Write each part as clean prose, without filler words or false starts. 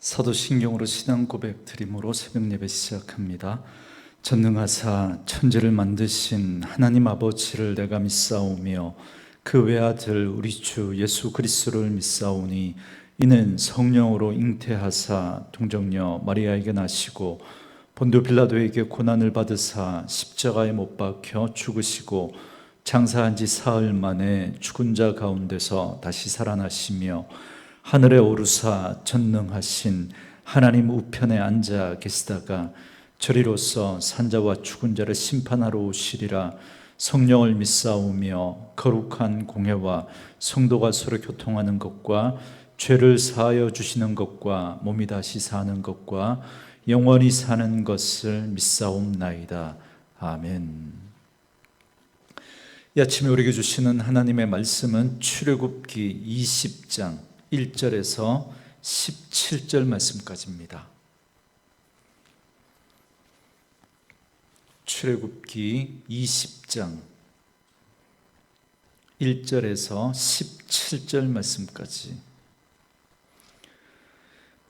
사도신경으로 신앙 고백 드림으로 새벽 예배 시작합니다. 전능하사 천지를 만드신 하나님 아버지를 내가 믿사오며 그 외아들 우리 주 예수 그리스도를 믿사오니 이는 성령으로 잉태하사 동정녀 마리아에게 나시고 본디오 빌라도에게 고난을 받으사 십자가에 못 박혀 죽으시고 장사한 지 사흘 만에 죽은 자 가운데서 다시 살아나시며 하늘에 오르사 전능하신 하나님 우편에 앉아 계시다가 저리로서 산자와 죽은 자를 심판하러 오시리라. 성령을 믿사오며 거룩한 공회와 성도가 서로 교통하는 것과 죄를 사하여 주시는 것과 몸이 다시 사는 것과 영원히 사는 것을 믿사옵나이다. 아멘. 이 아침에 우리에게 주시는 하나님의 말씀은 출애굽기 20장 1절에서 17절 말씀까지입니다. 출애굽기 20장 1절에서 17절 말씀까지.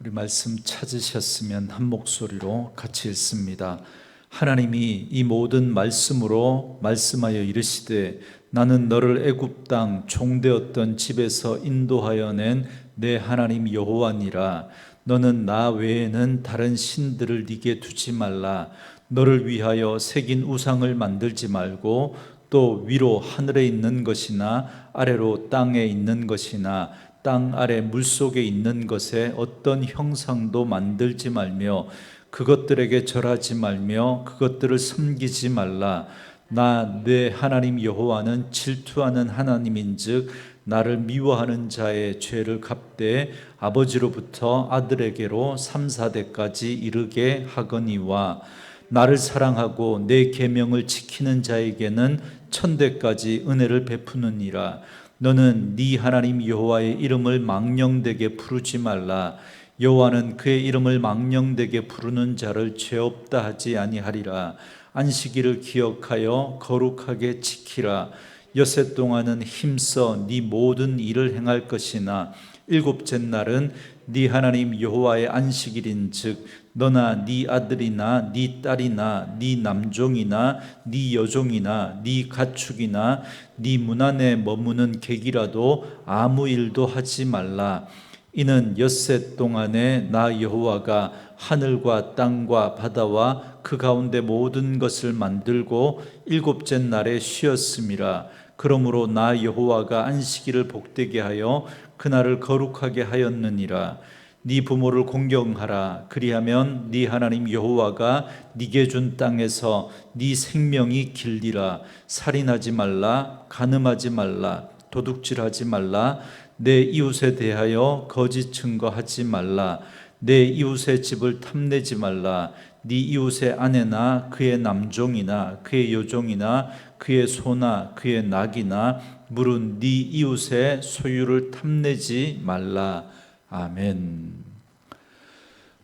우리 말씀 찾으셨으면 한 목소리로 같이 읽습니다. 하나님이 이 모든 말씀으로 말씀하여 이르시되 나는 너를 애굽 땅 종되었던 집에서 인도하여 낸 내 하나님 여호와니라. 너는 나 외에는 다른 신들을 네게 두지 말라. 너를 위하여 새긴 우상을 만들지 말고 또 위로 하늘에 있는 것이나 아래로 땅에 있는 것이나 땅 아래 물속에 있는 것에 어떤 형상도 만들지 말며 그것들에게 절하지 말며 그것들을 섬기지 말라. 나 내 하나님 여호와는 질투하는 하나님인즉 나를 미워하는 자의 죄를 갚되 아버지로부터 아들에게로 3, 4대까지 이르게 하거니와 나를 사랑하고 내 계명을 지키는 자에게는 1000대까지 은혜를 베푸느니라. 너는 네 하나님 여호와의 이름을 망령되게 부르지 말라. 여호와는 그의 이름을 망령되게 부르는 자를 죄 없다 하지 아니하리라. 안식일을 기억하여 거룩하게 지키라. 엿새 동안은 힘써 네 모든 일을 행할 것이나 일곱째 날은 네 하나님 여호와의 안식일인즉 너나 네 아들이나 네 딸이나 네 남종이나 네 여종이나 네 가축이나 네 문 안에 머무는 객이라도 아무 일도 하지 말라. 이는 엿새 동안에 나 여호와가 하늘과 땅과 바다와 그 가운데 모든 것을 만들고 일곱째 날에 쉬었음이라. 그러므로 나 여호와가 안식일을 복되게 하여 그날을 거룩하게 하였느니라. 네 부모를 공경하라. 그리하면 네 하나님 여호와가 네게 준 땅에서 네 생명이 길리라. 살인하지 말라. 간음하지 말라. 도둑질하지 말라. 내 이웃에 대하여 거짓 증거하지 말라. 내 이웃의 집을 탐내지 말라. 네 이웃의 아내나 그의 남종이나 그의 여종이나 그의 소나 그의 낙이나 물은 네 이웃의 소유를 탐내지 말라. 아멘.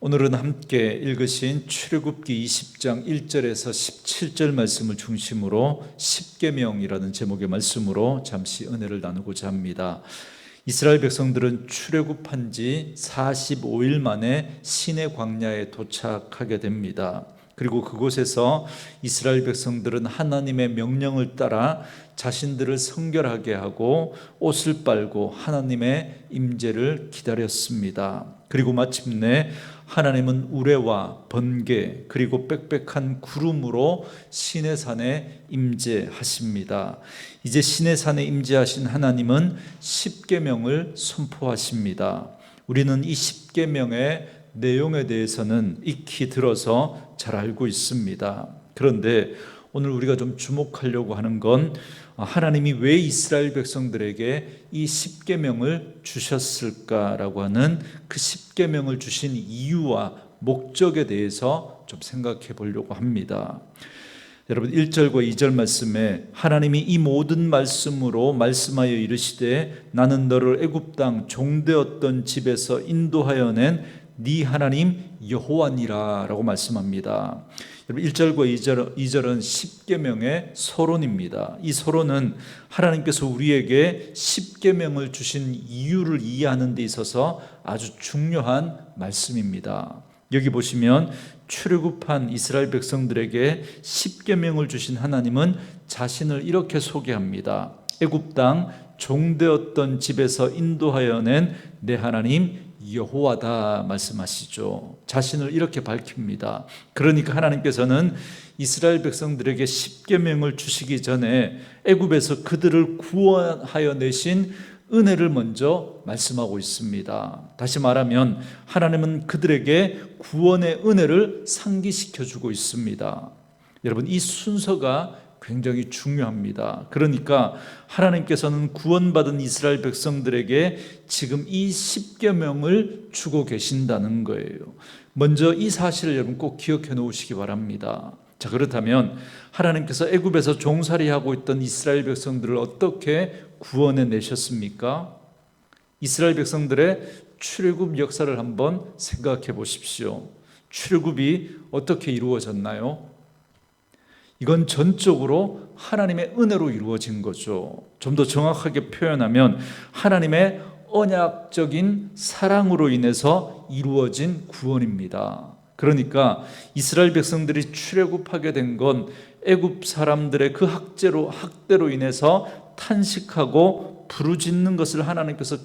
오늘은 함께 읽으신 출애굽기 20장 1절에서 17절 말씀을 중심으로 십계명이라는 제목의 말씀으로 잠시 은혜를 나누고자 합니다. 이스라엘 백성들은 출애굽한 지 45일 만에 시내 광야에 도착하게 됩니다. 그리고 그곳에서 이스라엘 백성들은 하나님의 명령을 따라 자신들을 성결하게 하고 옷을 빨고 하나님의 임재를 기다렸습니다. 그리고 마침내 하나님은 우레와 번개 그리고 빽빽한 구름으로 시내산에 임재하십니다. 이제 시내산에 임재하신 하나님은 십계명을 선포하십니다. 우리는 이 십계명의 내용에 대해서는 익히 들어서 잘 알고 있습니다. 그런데 오늘 우리가 좀 주목하려고 하는 건 하나님이 왜 이스라엘 백성들에게 이 십계명을 주셨을까라고 하는 그 십계명을 주신 이유와 목적에 대해서 좀 생각해 보려고 합니다. 여러분 1절과 2절 말씀에 하나님이 이 모든 말씀으로 말씀하여 이르시되 나는 너를 애굽 땅 종되었던 집에서 인도하여 낸 네 하나님 여호와니라라고 말씀합니다. 여러분 1절과 2절은 십계명의 서론입니다. 이 서론은 하나님께서 우리에게 십계명을 주신 이유를 이해하는 데 있어서 아주 중요한 말씀입니다. 여기 보시면 출애굽한 이스라엘 백성들에게 십계명을 주신 하나님은 자신을 이렇게 소개합니다. 애굽 땅 종되었던 집에서 인도하여 낸 내 하나님 여호와다 말씀하시죠. 자신을 이렇게 밝힙니다. 그러니까 하나님께서는 이스라엘 백성들에게 십계명을 주시기 전에 애굽에서 그들을 구원하여 내신 은혜를 먼저 말씀하고 있습니다. 다시 말하면 하나님은 그들에게 구원의 은혜를 상기시켜 주고 있습니다. 여러분, 이 순서가 굉장히 중요합니다. 그러니까 하나님께서는 구원받은 이스라엘 백성들에게 지금 이 십계명을 주고 계신다는 거예요. 먼저 이 사실을 여러분 꼭 기억해 놓으시기 바랍니다. 자, 그렇다면 하나님께서 애굽에서 종살이하고 있던 이스라엘 백성들을 어떻게 구원해 내셨습니까? 이스라엘 백성들의 출애굽 역사를 한번 생각해 보십시오. 출애굽이 어떻게 이루어졌나요? 이건 전적으로 하나님의 은혜로 이루어진 거죠. 좀 더 정확하게 표현하면 하나님의 언약적인 사랑으로 인해서 이루어진 구원입니다. 그러니까 이스라엘 백성들이 출애굽하게 된 건 애굽 사람들의 그 학대로 인해서 탄식하고 부르짖는 것을 하나님께서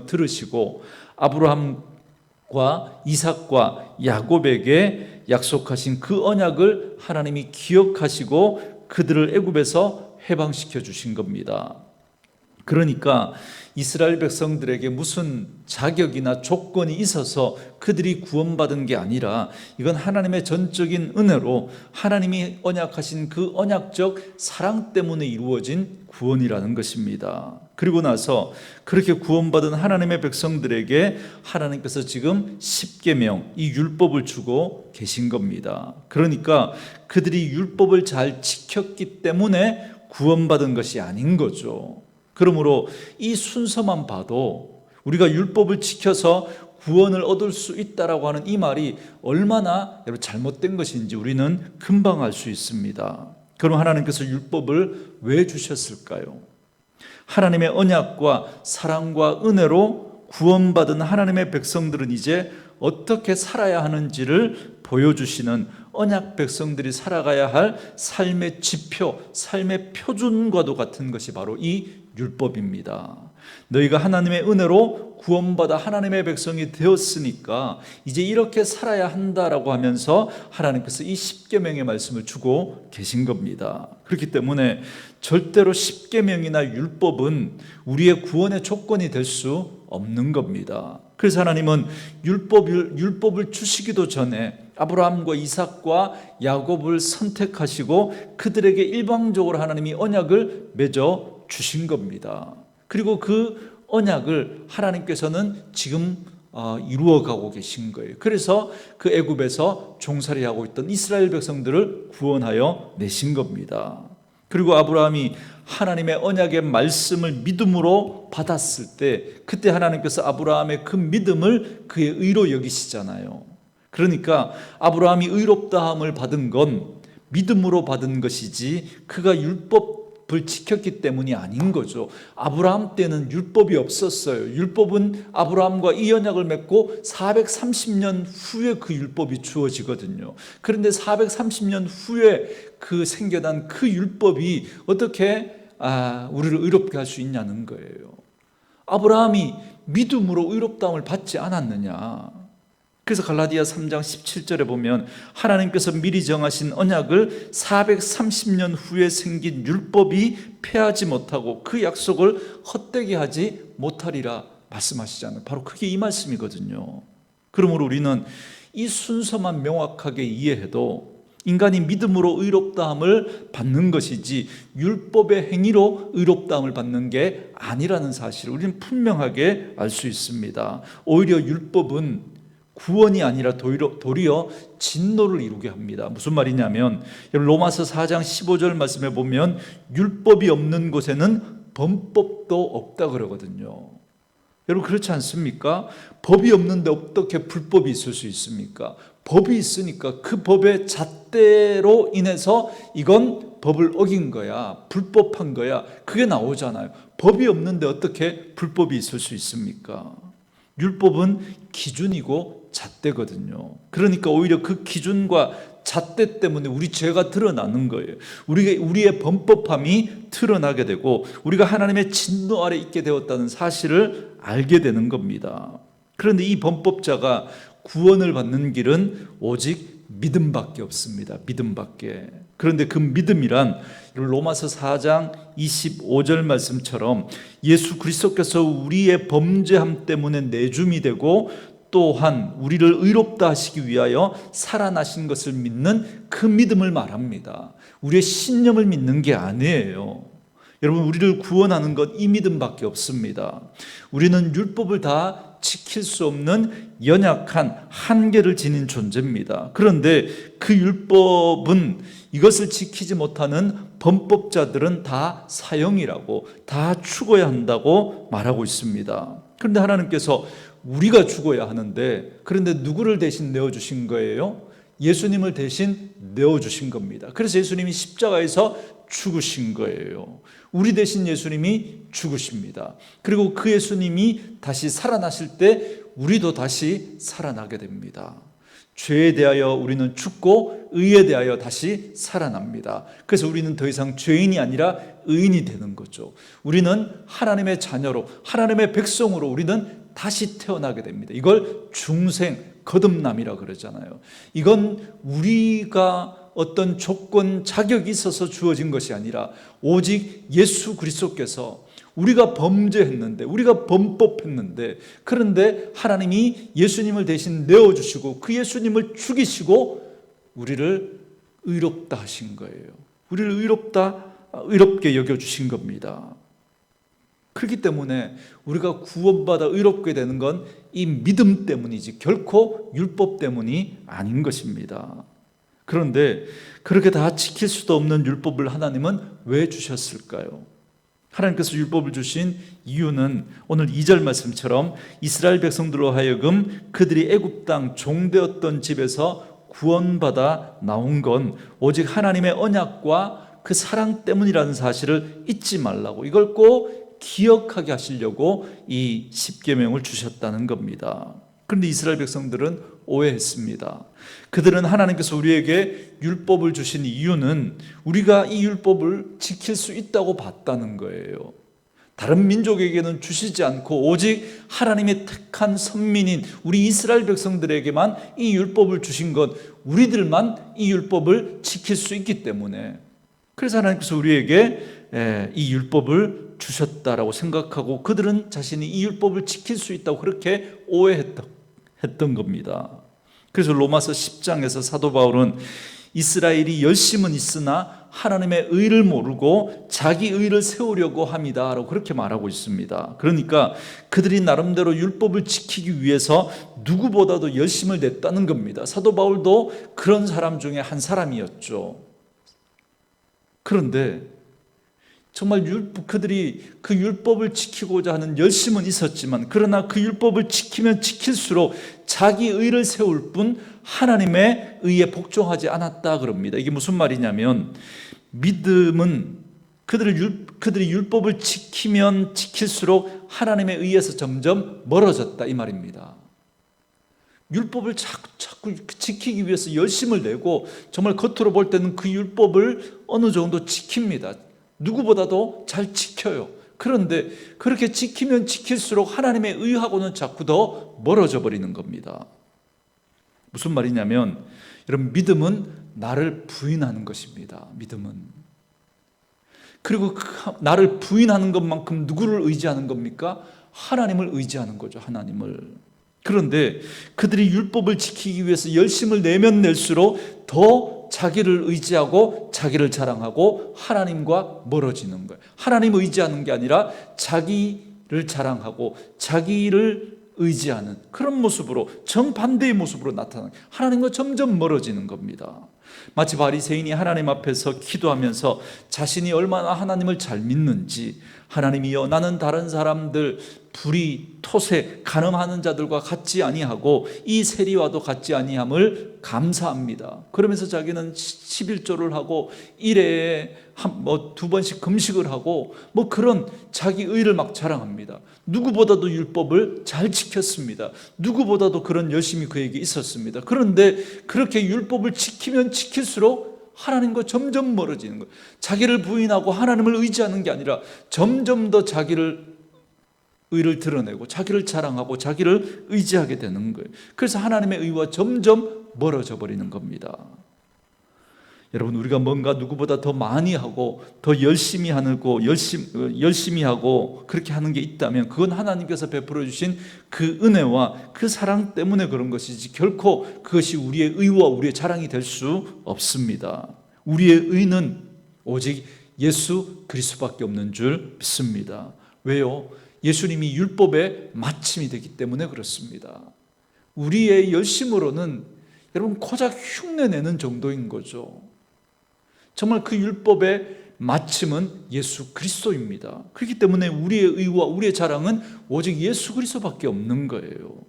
들으시고 아브라함과 이삭과 야곱에게 약속하신 그 언약을 하나님이 기억하시고 그들을 애굽에서 해방시켜 주신 겁니다. 그러니까 이스라엘 백성들에게 무슨 자격이나 조건이 있어서 그들이 구원받은 게 아니라 이건 하나님의 전적인 은혜로 하나님이 언약하신 그 언약적 사랑 때문에 이루어진 구원이라는 것입니다. 그리고 나서 그렇게 구원받은 하나님의 백성들에게 하나님께서 지금 십계명, 이 율법을 주고 계신 겁니다. 그러니까 그들이 율법을 잘 지켰기 때문에 구원받은 것이 아닌 거죠. 그러므로 이 순서만 봐도 우리가 율법을 지켜서 구원을 얻을 수 있다라고 하는 이 말이 얼마나 잘못된 것인지 우리는 금방 알 수 있습니다. 그럼 하나님께서 율법을 왜 주셨을까요? 하나님의 언약과 사랑과 은혜로 구원받은 하나님의 백성들은 이제 어떻게 살아야 하는지를 보여주시는 언약 백성들이 살아가야 할 삶의 지표, 삶의 표준과도 같은 것이 바로 이 율법입니다. 너희가 하나님의 은혜로 구원받아 하나님의 백성이 되었으니까 이제 이렇게 살아야 한다라고 하면서 하나님께서 이 십계명의 말씀을 주고 계신 겁니다. 그렇기 때문에 절대로 십계명이나 율법은 우리의 구원의 조건이 될 수 없는 겁니다. 그래서 하나님은 율법을 주시기도 전에 아브라함과 이삭과 야곱을 선택하시고 그들에게 일방적으로 하나님이 언약을 맺어 주신 겁니다. 그리고 그 언약을 하나님께서는 지금 이루어가고 계신 거예요. 그래서 그 애굽에서 종살이하고 있던 이스라엘 백성들을 구원하여 내신 겁니다. 그리고 아브라함이 하나님의 언약의 말씀을 믿음으로 받았을 때 그때 하나님께서 아브라함의 그 믿음을 그의 의로 여기시잖아요. 그러니까 아브라함이 의롭다함을 받은 건 믿음으로 받은 것이지 그가 율법을 지켰기 때문이 아닌 거죠. 아브라함 때는 율법이 없었어요. 율법은 아브라함과 이 언약을 맺고 430년 후에 그 율법이 주어지거든요. 그런데 430년 후에 그 생겨난 그 율법이 어떻게 우리를 의롭게 할 수 있냐는 거예요. 아브라함이 믿음으로 의롭다함을 받지 않았느냐. 그래서 갈라디아 3장 17절에 보면 하나님께서 미리 정하신 언약을 430년 후에 생긴 율법이 폐하지 못하고 그 약속을 헛되게 하지 못하리라 말씀하시잖아요. 바로 그게 이 말씀이거든요. 그러므로 우리는 이 순서만 명확하게 이해해도 인간이 믿음으로 의롭다함을 받는 것이지 율법의 행위로 의롭다함을 받는 게 아니라는 사실을 우리는 분명하게 알 수 있습니다. 오히려 율법은 구원이 아니라 도리어 진노를 이루게 합니다. 무슨 말이냐면 로마서 4장 15절 말씀에 보면 율법이 없는 곳에는 범법도 없다 그러거든요. 여러분 그렇지 않습니까? 법이 없는데 어떻게 불법이 있을 수 있습니까? 법이 있으니까 그 법의 잣대로 인해서 이건 법을 어긴 거야, 불법한 거야, 그게 나오잖아요. 법이 없는데 어떻게 불법이 있을 수 있습니까? 율법은 기준이고 잣대거든요. 그러니까 오히려 그 기준과 잣대 때문에 우리 죄가 드러나는 거예요. 우리의 범법함이 드러나게 되고 우리가 하나님의 진노 아래 있게 되었다는 사실을 알게 되는 겁니다. 그런데 이 범법자가 구원을 받는 길은 오직 믿음밖에 없습니다. 믿음밖에. 그런데 그 믿음이란 로마서 4장 25절 말씀처럼 예수 그리스도께서 우리의 범죄함 때문에 내줌이 되고 또한 우리를 의롭다 하시기 위하여 살아나신 것을 믿는 그 믿음을 말합니다. 우리의 신념을 믿는 게 아니에요. 여러분, 우리를 구원하는 것 이 믿음밖에 없습니다. 우리는 율법을 다 지킬 수 없는 연약한 한계를 지닌 존재입니다. 그런데 그 율법은 이것을 지키지 못하는 범법자들은 다 사형이라고, 다 죽어야 한다고 말하고 있습니다. 그런데 하나님께서 우리가 죽어야 하는데, 그런데 누구를 대신 내어주신 거예요? 예수님을 대신 내어주신 겁니다. 그래서 예수님이 십자가에서 죽으신 거예요. 우리 대신 예수님이 죽으십니다. 그리고 그 예수님이 다시 살아나실 때 우리도 다시 살아나게 됩니다. 죄에 대하여 우리는 죽고 의에 대하여 다시 살아납니다. 그래서 우리는 더 이상 죄인이 아니라 의인이 되는 거죠. 우리는 하나님의 자녀로, 하나님의 백성으로 우리는 다시 태어나게 됩니다. 이걸 중생, 거듭남이라 그러잖아요. 이건 우리가 어떤 조건, 자격이 있어서 주어진 것이 아니라 오직 예수 그리스도께서 우리가 범죄했는데, 우리가 범법했는데, 그런데 하나님이 예수님을 대신 내어주시고 그 예수님을 죽이시고 우리를 의롭다 하신 거예요. 우리를 의롭게 여겨주신 겁니다. 그렇기 때문에 우리가 구원받아 의롭게 되는 건 이 믿음 때문이지 결코 율법 때문이 아닌 것입니다. 그런데 그렇게 다 지킬 수도 없는 율법을 하나님은 왜 주셨을까요? 하나님께서 율법을 주신 이유는 오늘 2절 말씀처럼 이스라엘 백성들로 하여금 그들이 애굽 땅 종되었던 집에서 구원받아 나온 건 오직 하나님의 언약과 그 사랑 때문이라는 사실을 잊지 말라고, 이걸 꼭 기억하게 하시려고 이 십계명을 주셨다는 겁니다. 그런데 이스라엘 백성들은 오해했습니다. 그들은 하나님께서 우리에게 율법을 주신 이유는 우리가 이 율법을 지킬 수 있다고 봤다는 거예요. 다른 민족에게는 주시지 않고 오직 하나님의 택한 선민인 우리 이스라엘 백성들에게만 이 율법을 주신 것, 우리들만 이 율법을 지킬 수 있기 때문에, 그래서 하나님께서 우리에게 이 율법을 주셨다라고 생각하고 그들은 자신이 이 율법을 지킬 수 있다고 그렇게 오해했던 겁니다. 그래서 로마서 10장에서 사도 바울은 이스라엘이 열심은 있으나 하나님의 의를 모르고 자기 의를 세우려고 합니다라고 그렇게 말하고 있습니다. 그러니까 그들이 나름대로 율법을 지키기 위해서 누구보다도 열심을 냈다는 겁니다. 사도 바울도 그런 사람 중에 한 사람이었죠. 그런데 정말 그들이 그 율법을 지키고자 하는 열심은 있었지만, 그러나 그 율법을 지키면 지킬수록 자기 의를 세울 뿐 하나님의 의에 복종하지 않았다 그럽니다. 이게 무슨 말이냐면, 믿음은 그들이 율법을 지키면 지킬수록 하나님의 의에서 점점 멀어졌다 이 말입니다. 율법을 자꾸 지키기 위해서 열심을 내고 정말 겉으로 볼 때는 그 율법을 어느 정도 지킵니다. 누구보다도 잘 지켜요. 그런데 그렇게 지키면 지킬수록 하나님의 의하고는 자꾸 더 멀어져 버리는 겁니다. 무슨 말이냐면, 여러분, 믿음은 나를 부인하는 것입니다. 믿음은. 그리고 나를 부인하는 것만큼 누구를 의지하는 겁니까? 하나님을 의지하는 거죠. 하나님을. 그런데 그들이 율법을 지키기 위해서 열심을 내면 낼수록 더 자기를 의지하고 자기를 자랑하고 하나님과 멀어지는 거예요. 하나님을 의지하는 게 아니라 자기를 자랑하고 자기를 의지하는 그런 모습으로, 정반대의 모습으로 나타나는, 하나님과 점점 멀어지는 겁니다. 마치 바리새인이 하나님 앞에서 기도하면서 자신이 얼마나 하나님을 잘 믿는지, 하나님이여, 나는 다른 사람들 불의, 토세, 간음하는 자들과 같지 아니하고 이 세리와도 같지 아니함을 감사합니다. 그러면서 자기는 11조를 하고 1회에 두 번씩 금식을 하고 그런 자기 의를 막 자랑합니다. 누구보다도 율법을 잘 지켰습니다. 누구보다도 그런 열심이 그에게 있었습니다. 그런데 그렇게 율법을 지키면 지킬수록 하나님과 점점 멀어지는 거예요. 자기를 부인하고 하나님을 의지하는 게 아니라 점점 더 자기를 의를 드러내고 자기를 자랑하고 자기를 의지하게 되는 거예요. 그래서 하나님의 의와 점점 멀어져 버리는 겁니다. 여러분, 우리가 뭔가 누구보다 더 많이 하고 더 열심히 하고 그렇게 하는 게 있다면 그건 하나님께서 베풀어 주신 그 은혜와 그 사랑 때문에 그런 것이지 결코 그것이 우리의 의와 우리의 자랑이 될 수 없습니다. 우리의 의는 오직 예수 그리스도밖에 없는 줄 믿습니다. 왜요? 예수님이 율법의 마침이 되기 때문에 그렇습니다. 우리의 열심으로는 여러분 고작 흉내내는 정도인 거죠. 정말 그 율법의 마침은 예수 그리스도입니다. 그렇기 때문에 우리의 의와 우리의 자랑은 오직 예수 그리스도밖에 없는 거예요.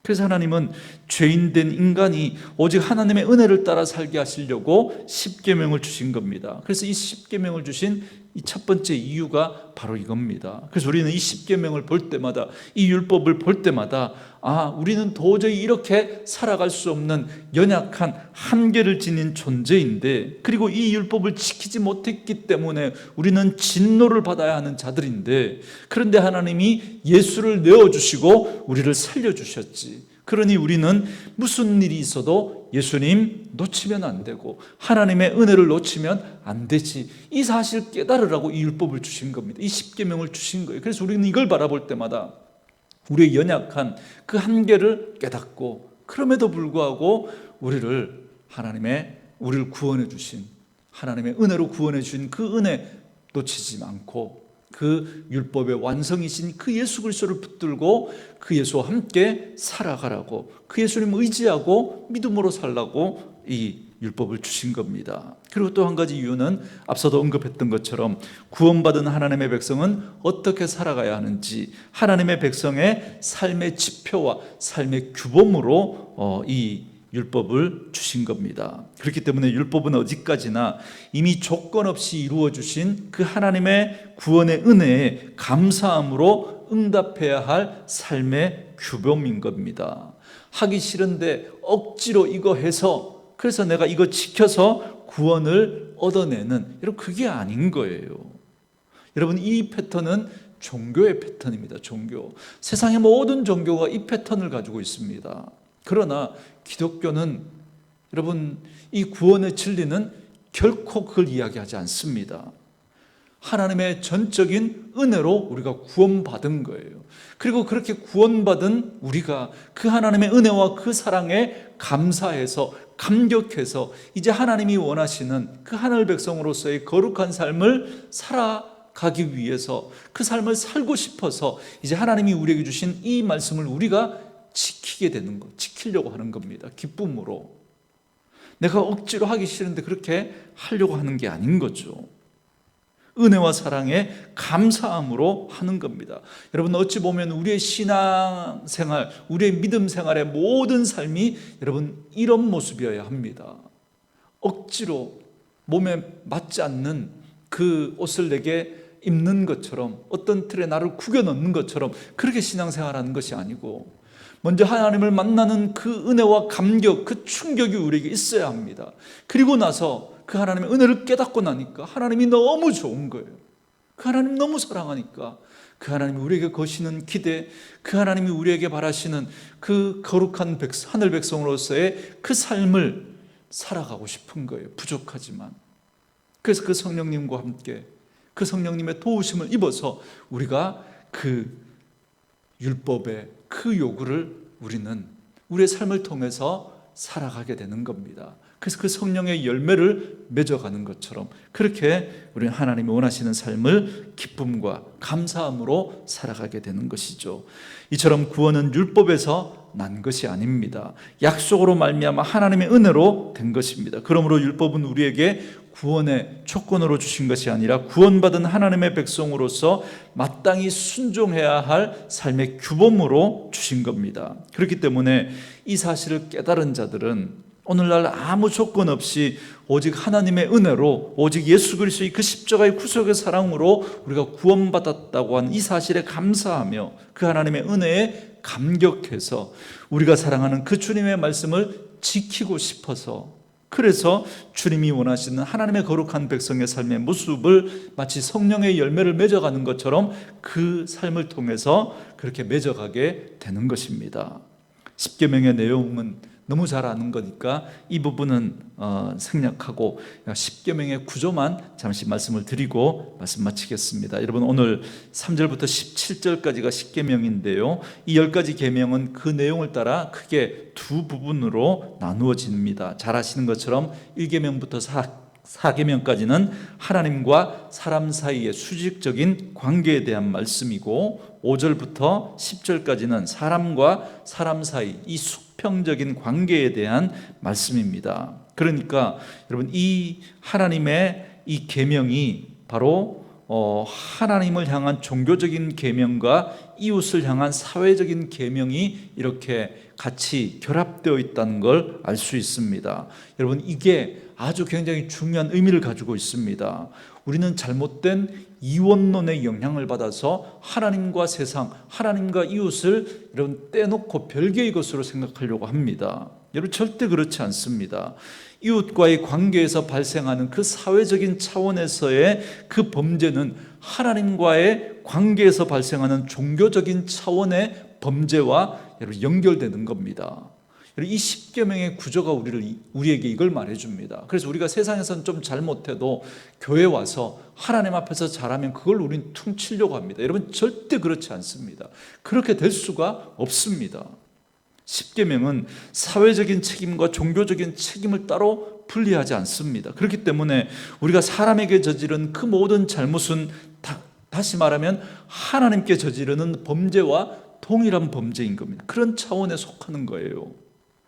그래서 하나님은 죄인된 인간이 오직 하나님의 은혜를 따라 살게 하시려고 십계명을 주신 겁니다. 그래서 이 십계명을 주신 이 첫 번째 이유가 바로 이겁니다. 그래서 우리는 이 십계명을 볼 때마다, 이 율법을 볼 때마다 우리는 도저히 이렇게 살아갈 수 없는 연약한 한계를 지닌 존재인데, 그리고 이 율법을 지키지 못했기 때문에 우리는 진노를 받아야 하는 자들인데, 그런데 하나님이 예수를 내어주시고 우리를 살려주셨지. 그러니 우리는 무슨 일이 있어도 예수님 놓치면 안 되고 하나님의 은혜를 놓치면 안 되지. 이 사실을 깨달으라고 이 율법을 주신 겁니다. 이 십계명을 주신 거예요. 그래서 우리는 이걸 바라볼 때마다 우리의 연약한 그 한계를 깨닫고, 그럼에도 불구하고 우리를 구원해 주신, 하나님의 은혜로 구원해 주신 그 은혜 놓치지 않고 그 율법의 완성이신 그 예수 그리스도를 붙들고 그 예수와 함께 살아가라고, 그 예수님 의지하고 믿음으로 살라고 이 율법을 주신 겁니다. 그리고 또 한 가지 이유는 앞서도 언급했던 것처럼 구원받은 하나님의 백성은 어떻게 살아가야 하는지, 하나님의 백성의 삶의 지표와 삶의 규범으로 이 율법을 주신 겁니다. 그렇기 때문에 율법은 어디까지나 이미 조건 없이 이루어 주신 그 하나님의 구원의 은혜에 감사함으로 응답해야 할 삶의 규범인 겁니다. 하기 싫은데 억지로 이거 해서, 그래서 내가 이거 지켜서 구원을 얻어내는, 여러분 그게 아닌 거예요. 여러분, 이 패턴은 종교의 패턴입니다. 종교. 세상의 모든 종교가 이 패턴을 가지고 있습니다. 그러나 기독교는, 여러분, 이 구원의 진리는 결코 그걸 이야기하지 않습니다. 하나님의 전적인 은혜로 우리가 구원받은 거예요. 그리고 그렇게 구원받은 우리가 그 하나님의 은혜와 그 사랑에 감사해서, 감격해서 이제 하나님이 원하시는 그 하늘 백성으로서의 거룩한 삶을 살아가기 위해서, 그 삶을 살고 싶어서 이제 하나님이 우리에게 주신 이 말씀을 우리가 지키게 되는 것, 지키려고 하는 겁니다. 기쁨으로. 내가 억지로 하기 싫은데 그렇게 하려고 하는 게 아닌 거죠. 은혜와 사랑에 감사함으로 하는 겁니다. 여러분, 어찌 보면 우리의 신앙생활, 우리의 믿음 생활의 모든 삶이 여러분 이런 모습이어야 합니다. 억지로 몸에 맞지 않는 그 옷을 내게 입는 것처럼, 어떤 틀에 나를 구겨 넣는 것처럼 그렇게 신앙생활하는 것이 아니고, 먼저 하나님을 만나는 그 은혜와 감격, 그 충격이 우리에게 있어야 합니다. 그리고 나서 그 하나님의 은혜를 깨닫고 나니까 하나님이 너무 좋은 거예요. 그 하나님 너무 사랑하니까 그 하나님이 우리에게 거시는 기대, 그 하나님이 우리에게 바라시는 그 거룩한 하늘 백성으로서의 그 삶을 살아가고 싶은 거예요. 부족하지만. 그래서 그 성령님과 함께 그 성령님의 도우심을 입어서 우리가 그 율법의 그 요구를 우리는 우리의 삶을 통해서 살아가게 되는 겁니다. 그래서 그 성령의 열매를 맺어가는 것처럼 그렇게 우리는 하나님이 원하시는 삶을 기쁨과 감사함으로 살아가게 되는 것이죠. 이처럼 구원은 율법에서 난 것이 아닙니다. 약속으로 말미암아 하나님의 은혜로 된 것입니다. 그러므로 율법은 우리에게 구원의 조건으로 주신 것이 아니라 구원받은 하나님의 백성으로서 마땅히 순종해야 할 삶의 규범으로 주신 겁니다. 그렇기 때문에 이 사실을 깨달은 자들은 오늘날 아무 조건 없이 오직 하나님의 은혜로, 오직 예수 그리스도의 그 십자가의 구속의 사랑으로 우리가 구원받았다고 하는 이 사실에 감사하며 그 하나님의 은혜에 감격해서 우리가 사랑하는 그 주님의 말씀을 지키고 싶어서, 그래서 주님이 원하시는 하나님의 거룩한 백성의 삶의 모습을 마치 성령의 열매를 맺어가는 것처럼 그 삶을 통해서 그렇게 맺어가게 되는 것입니다. 십계명의 내용은 너무 잘 아는 거니까 이 부분은 생략하고 십계명의 구조만 잠시 말씀을 드리고 말씀 마치겠습니다. 여러분, 오늘 3절부터 17절까지가 십계명인데요, 이 10가지 계명은 그 내용을 따라 크게 두 부분으로 나누어집니다. 잘 아시는 것처럼 1계명부터 4계명까지는 하나님과 사람 사이의 수직적인 관계에 대한 말씀이고, 5절부터 10절까지는 사람과 사람 사이 이 수평적인 관계에 대한 말씀입니다. 그러니까 여러분, 이 하나님의 이 계명이 바로 하나님을 향한 종교적인 계명과 이웃을 향한 사회적인 계명이 이렇게 같이 결합되어 있다는 걸 알 수 있습니다. 여러분, 이게 아주 굉장히 중요한 의미를 가지고 있습니다. 우리는 잘못된 이원론의 영향을 받아서 하나님과 세상, 하나님과 이웃을 여러분 떼놓고 별개의 것으로 생각하려고 합니다. 여러분, 절대 그렇지 않습니다. 이웃과의 관계에서 발생하는 그 사회적인 차원에서의 그 범죄는 하나님과의 관계에서 발생하는 종교적인 차원의 범죄와 여러분 연결되는 겁니다. 이 십계명의 구조가 우리에게 이걸 말해줍니다. 그래서 우리가 세상에서는 좀 잘못해도 교회 와서 하나님 앞에서 잘하면 그걸 우리는 퉁치려고 합니다. 여러분, 절대 그렇지 않습니다. 그렇게 될 수가 없습니다. 십계명은 사회적인 책임과 종교적인 책임을 따로 분리하지 않습니다. 그렇기 때문에 우리가 사람에게 저지른 그 모든 잘못은 다시 말하면 하나님께 저지르는 범죄와 동일한 범죄인 겁니다. 그런 차원에 속하는 거예요.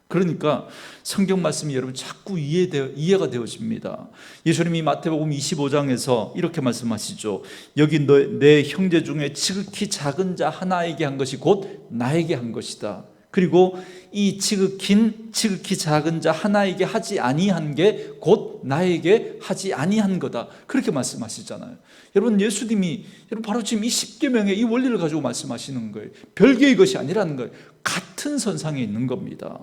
그러니까 성경 말씀이 여러분 자꾸 이해가 되어집니다. 예수님이 마태복음 25장에서 이렇게 말씀하시죠. 여기 내 형제 중에 지극히 작은 자 하나에게 한 것이 곧 나에게 한 것이다. 그리고 이 지극히 작은 자 하나에게 하지 아니한 게 곧 나에게 하지 아니한 거다. 그렇게 말씀하시잖아요. 여러분, 예수님이 바로 지금 이 십계명의 이 원리를 가지고 말씀하시는 거예요. 별개의 것이 아니라는 거예요. 같은 선상에 있는 겁니다.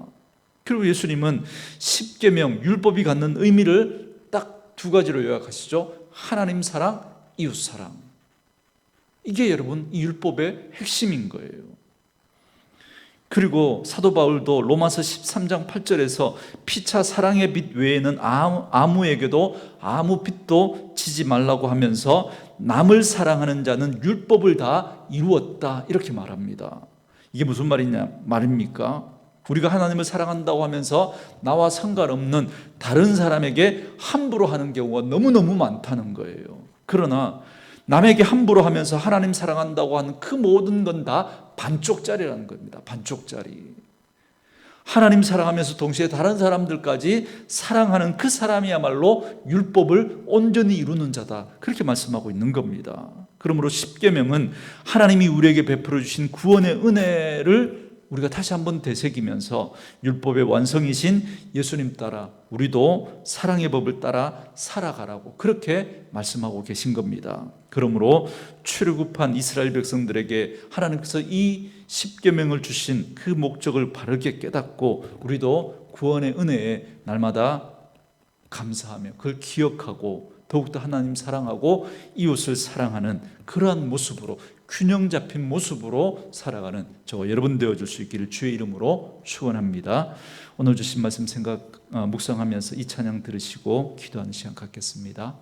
그리고 예수님은 십계명, 율법이 갖는 의미를 딱 두 가지로 요약하시죠. 하나님 사랑, 이웃 사랑. 이게 여러분 이 율법의 핵심인 거예요. 그리고 사도 바울도 로마서 13장 8절에서 피차 사랑의 빛 외에는 아무에게도 아무 빛도 지지 말라고 하면서 남을 사랑하는 자는 율법을 다 이루었다, 이렇게 말합니다. 이게 무슨 말입니까? 우리가 하나님을 사랑한다고 하면서 나와 상관없는 다른 사람에게 함부로 하는 경우가 너무너무 많다는 거예요. 그러나 남에게 함부로 하면서 하나님 사랑한다고 하는 그 모든 건 다 반쪽짜리라는 겁니다. 반쪽짜리. 하나님 사랑하면서 동시에 다른 사람들까지 사랑하는 그 사람이야말로 율법을 온전히 이루는 자다, 그렇게 말씀하고 있는 겁니다. 그러므로 십계명은 하나님이 우리에게 베풀어 주신 구원의 은혜를 우리가 다시 한번 되새기면서 율법의 완성이신 예수님 따라 우리도 사랑의 법을 따라 살아가라고 그렇게 말씀하고 계신 겁니다. 그러므로 출애굽한 이스라엘 백성들에게 하나님께서 이 십계명을 주신 그 목적을 바르게 깨닫고 우리도 구원의 은혜에 날마다 감사하며 그걸 기억하고 더욱더 하나님 사랑하고 이웃을 사랑하는 그러한 모습으로, 균형 잡힌 모습으로 살아가는 저와 여러분 되어줄 수 있기를 주의 이름으로 축원합니다. 오늘 주신 말씀 묵상하면서 이 찬양 들으시고 기도하는 시간 갖겠습니다.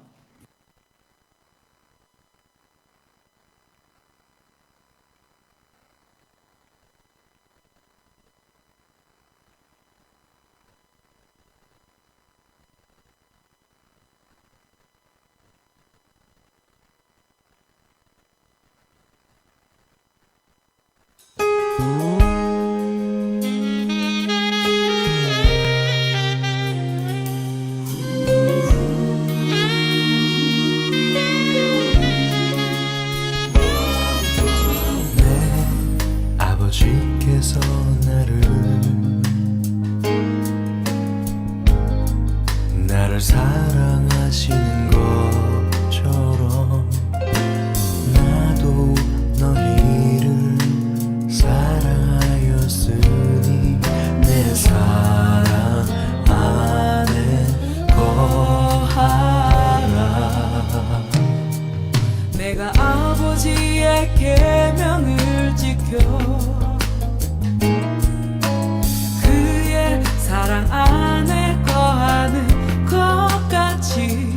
아버지께서 나를 사랑하시는 것처럼 나도 너희를 사랑하였으니 내 사랑 안에 거하라. 내가 아버지의 계명을 지켜 그의 사랑 안에 거하는 것 같이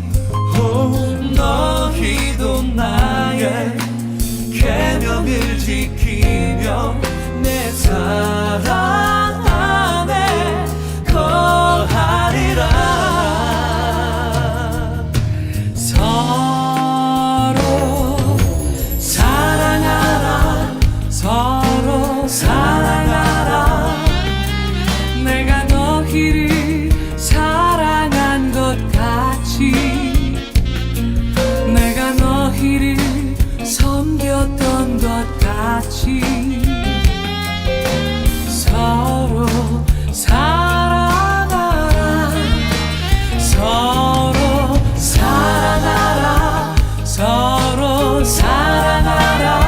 너희도 나의 계명을 지키며 내 사랑 안에 거하리라. 서로 사랑하라. 서로 사랑하라. 내가 너희를 사랑한 것 같이 내가 너희를 섬겼던 것 같이 서로 사랑하라. 서로 사랑하라. 서로 사랑하라.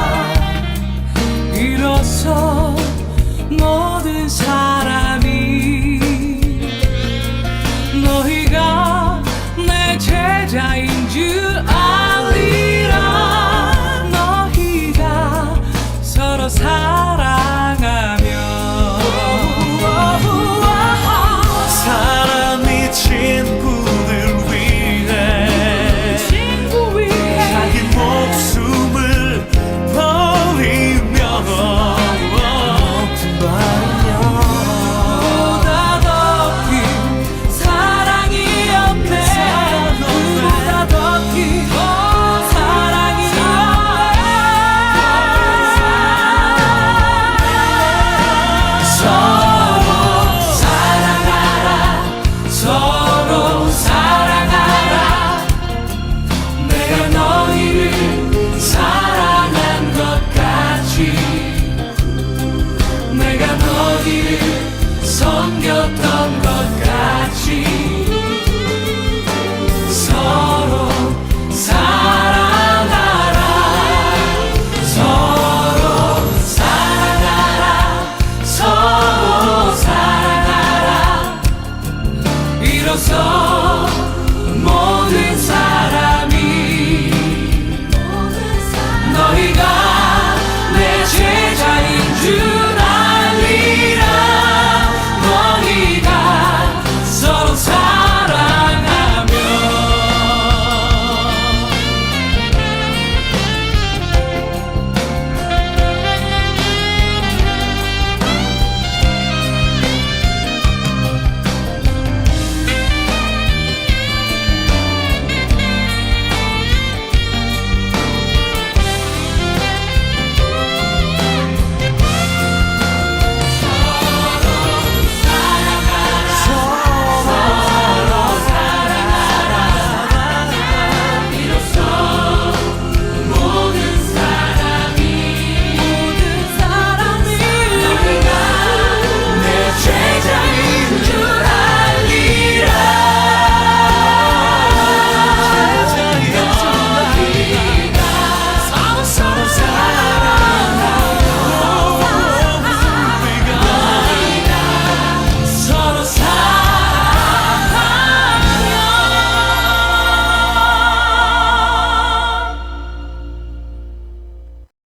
이로써